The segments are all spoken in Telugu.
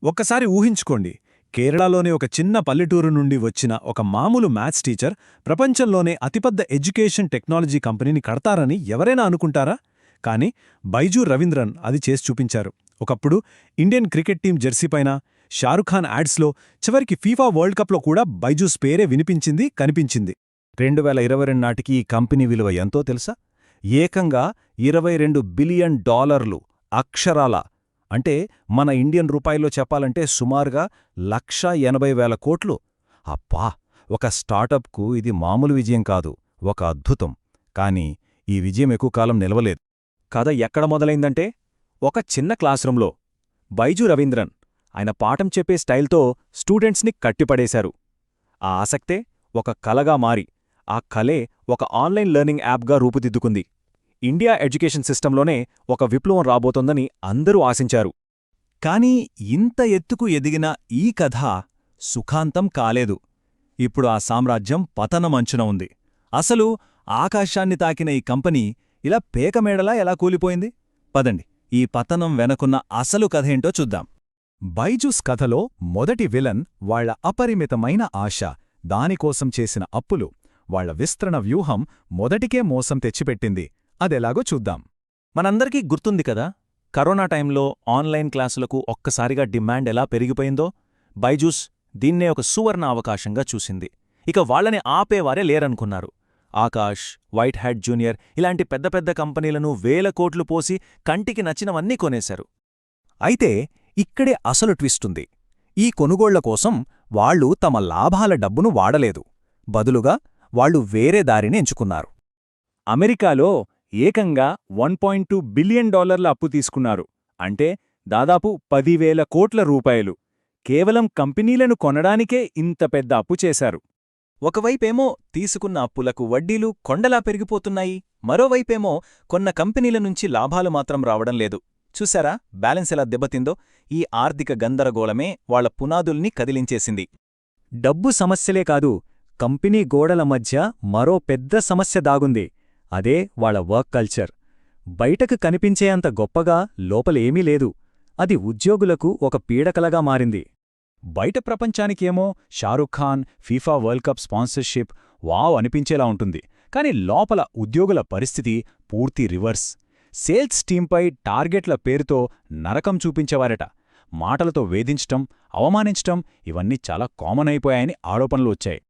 ఒక్కసారి ఊహించుకోండి, కేరళలోని ఒక చిన్న పల్లెటూరు నుండి వచ్చిన ఒక మామూలు మ్యాథ్స్ టీచర్ ప్రపంచంలోనే అతిపెద్ద ఎడ్యుకేషన్ టెక్నాలజీ కంపెనీని కడతారని ఎవరైనా అనుకుంటారా? కానీ బైజూ రవీంద్రన్ అది చేసి చూపించారు. ఒకప్పుడు ఇండియన్ క్రికెట్ టీం జెర్సీపైన, షారుఖ్ ఖాన్ యాడ్స్లో, చివరికి ఫీఫా వరల్డ్ కప్లో కూడా బైజూస్ పేరే వినిపించింది, కనిపించింది. 2022 నాటికి ఈ కంపెనీ విలువ ఎంతో తెలుసా? ఏకంగా $22 బిలియన్, అక్షరాల. అంటే మన ఇండియన్ రూపాయిలో చెప్పాలంటే సుమారుగా 1,80,000 కోట్లు. అబ్బా! ఒక స్టార్టప్కు ఇది మామూలు విజయం కాదు, ఒక అద్భుతం. కానీ ఈ విజయం ఎక్కువ కాలం నిలవలేదు. కథ ఎక్కడ మొదలైందంటే, ఒక చిన్న క్లాస్రూంలో బైజూ రవీంద్రన్ ఆయన పాఠం చెప్పే స్టైల్తో స్టూడెంట్స్ని కట్టిపడేశారు. ఆ ఆసక్తే ఒక కలగా మారి, ఆ కలే ఒక ఆన్లైన్ లెర్నింగ్ యాప్గా రూపుదిద్దుకుంది. ఇండియా ఎడ్యుకేషన్ సిస్టంలోనే ఒక విప్లవం రాబోతోందని అందరూ ఆశించారు. కానీ ఇంత ఎత్తుకు ఎదిగిన ఈ కథ సుఖాంతం కాలేదు. ఇప్పుడు ఆ సామ్రాజ్యం పతనమంచున ఉంది. అసలు ఆకాశాన్ని తాకిన ఈ కంపెనీ ఇలా పేకమేడలా ఎలా కూలిపోయింది? పదండి, ఈ పతనం వెనకున్న అసలు కథేంటో చూద్దాం. బైజూస్ కథలో మొదటి విలన్ వాళ్ల అపరిమితమైన ఆశ, దానికోసం చేసిన అప్పులు, వాళ్ల విస్తరణ వ్యూహం మొదటికే మోసం తెచ్చిపెట్టింది. అదెలాగో చూద్దాం. మనందరికీ గుర్తుంది కదా, కరోనా టైంలో ఆన్లైన్ క్లాసులకు ఒక్కసారిగా డిమాండ్ ఎలా పెరిగిపోయిందో. బైజూస్ దీన్నే ఒక సువర్ణ అవకాశంగా చూసింది. ఇక వాళ్లని ఆపేవారే లేరనుకున్నారు. ఆకాష్, వైట్ హ్యాట్ జూనియర్ ఇలాంటి పెద్ద పెద్ద కంపెనీలను వేల కోట్లు పోసి కంటికి నచ్చినవన్నీ కొనేశారు. అయితే ఇక్కడే అసలు ట్విస్టుంది. ఈ కొనుగోళ్ల కోసం వాళ్లు తమ లాభాల డబ్బును వాడలేదు. బదులుగా వాళ్లు వేరే దారిని ఎంచుకున్నారు. అమెరికాలో ఏకంగా $1.2 బిలియన్ అప్పు తీసుకున్నారు. అంటే దాదాపు 10,000 కోట్ల రూపాయలు. కేవలం కంపెనీలను కొనడానికే ఇంత పెద్ద అప్పు చేశారు. ఒకవైపేమో తీసుకున్న అప్పులకు వడ్డీలు కొండలా పెరిగిపోతున్నాయి, మరోవైపేమో కొన్న కంపెనీల నుంచి లాభాలు మాత్రం రావడం లేదు. చూశారా బ్యాలెన్స్ ఎలా దెబ్బతిందో? ఈ ఆర్థిక గందరగోళమే వాళ్ల పునాదుల్ని కదిలించేసింది. డబ్బు సమస్యలే కాదు, కంపెనీ గోడల మధ్య మరో పెద్ద సమస్య దాగుంది. అదే వాళ్ల వర్క్ కల్చర్. బయటకు కనిపించేంత గొప్పగా లోపలేమీ లేదు. అది ఉద్యోగులకు ఒక పీడకలగా మారింది. బయట ప్రపంచానికేమో Shahrukh Khan, FIFA world cup స్పాన్సర్షిప్ వావ్ అనిపించేలా ఉంటుంది. కాని లోపల ఉద్యోగుల పరిస్థితి పూర్తి రివర్స్. సేల్స్ టీంపై టార్గెట్ల పేరుతో నరకం చూపించేవారట. మాటలతో వేధించటం, అవమానించటం ఇవన్నీ చాలా కామన్ అయిపోయాయని ఆరోపణలు వచ్చాయి.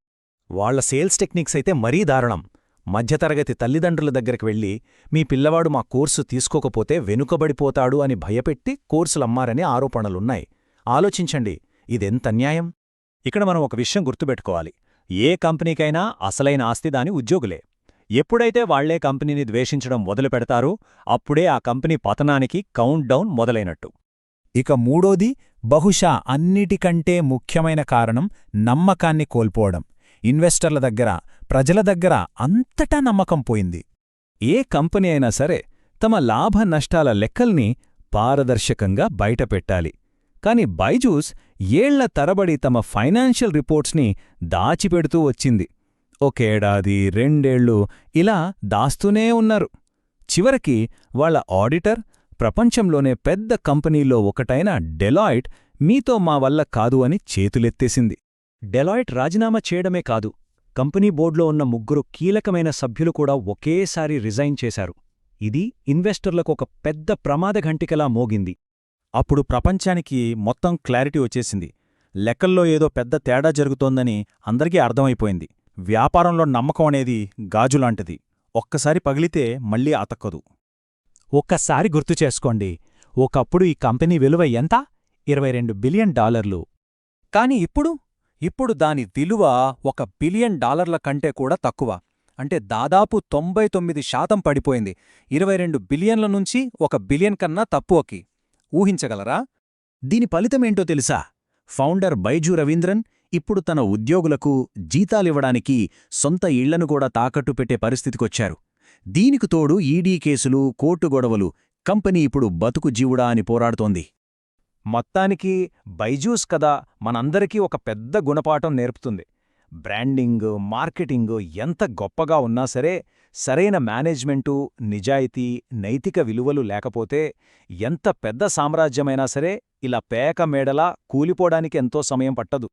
వాళ్ల సేల్స్ టెక్నిక్స్ అయితే మరీ దారుణం. మధ్యతరగతి తల్లిదండ్రుల దగ్గరికి వెళ్లి, మీ పిల్లవాడు మా కోర్సు తీసుకోకపోతే వెనుకబడిపోతాడు అని భయపెట్టి కోర్సులమ్మారని ఆరోపణలున్నాయి. ఆలోచించండి, ఇదెంతన్యాయం! ఇక్కడ మనం ఒక విషయం గుర్తుపెట్టుకోవాలి. ఏ కంపెనీకైనా అసలైన ఆస్తి దాని ఉద్యోగులే. ఎప్పుడైతే వాళ్లే కంపెనీని ద్వేషించడం మొదలుపెడతారో అప్పుడే ఆ కంపెనీ పతనానికి కౌంట్ డౌన్ మొదలైనట్టు. ఇక మూడోది, బహుశా అన్నిటికంటే ముఖ్యమైన కారణం నమ్మకాన్ని కోల్పోవడం. ఇన్వెస్టర్ల దగ్గర, ప్రజల దగ్గర అంతటా నమ్మకం పోయింది. ఏ కంపెనీ అయినా సరే తమ లాభ నష్టాల లెక్కల్ని పారదర్శకంగా బయటపెట్టాలి. కాని బైజూస్ ఏళ్ల తరబడి తమ ఫైనాన్షియల్ రిపోర్ట్స్ని దాచిపెడుతూ వచ్చింది. ఒకేడాది, 2 ఏళ్ళు ఇలా దాస్తూనే ఉన్నారు. చివరికి వాళ్ల ఆడిటర్, ప్రపంచంలోనే పెద్ద కంపెనీల్లో ఒకటైన డెలాయిట్, మీతో మా వల్ల కాదు అని చేతులెత్తేసింది. డెలాయిట్ రాజీనామా చేయడమే కాదు, కంపెనీ బోర్డులో ఉన్న 3 కీలకమైన సభ్యులు కూడా ఒకేసారి రిజైన్ చేశారు. ఇది ఇన్వెస్టర్లకు ఒక పెద్ద ప్రమాదఘంటికలా మోగింది. అప్పుడు ప్రపంచానికి మొత్తం క్లారిటీ వచ్చేసింది. లెక్కల్లో ఏదో పెద్ద తేడా జరుగుతోందని అందరికీ అర్థమైపోయింది. వ్యాపారంలో నమ్మకం అనేది గాజులాంటిది. ఒక్కసారి పగిలితే మళ్లీ అతక్కదు. ఒక్కసారి గుర్తుచేసుకోండి, ఒకప్పుడు ఈ కంపెనీ విలువ ఎంత? $22 బిలియన్. కాని ఇప్పుడు దాని విలువ $1 బిలియన్ కంటే కూడా తక్కువ. అంటే దాదాపు 99% పడిపోయింది. 22 బిలియన్ల నుంచి 1 బిలియన్ కన్నా తక్కువకి. ఊహించగలరా? దీని ఫలితమేంటో తెలుసా? ఫౌండర్ బైజూ రవీంద్రన్ ఇప్పుడు తన ఉద్యోగులకు జీతాలివ్వడానికి సొంత ఇళ్లను కూడా తాకట్టు పెట్టే పరిస్థితికొచ్చారు. దీనికి తోడు ఈడీ కేసులు, కోర్టు గొడవలు. కంపెనీ ఇప్పుడు బతుకు జీవుడా అని పోరాడుతోంది. మొత్తానికి బైజూస్ కథ మనందరికీ ఒక పెద్ద గుణపాఠం నేర్పుతుంది. బ్రాండింగ్, మార్కెటింగ్ ఎంత గొప్పగా ఉన్నా సరే, సరైన మేనేజ్మెంటు, నిజాయితీ, నైతిక విలువలు లేకపోతే ఎంత పెద్ద సామ్రాజ్యమైనా సరే ఇలా పేక మేడలా కూలిపోవడానికి ఎంతో సమయం పట్టదు.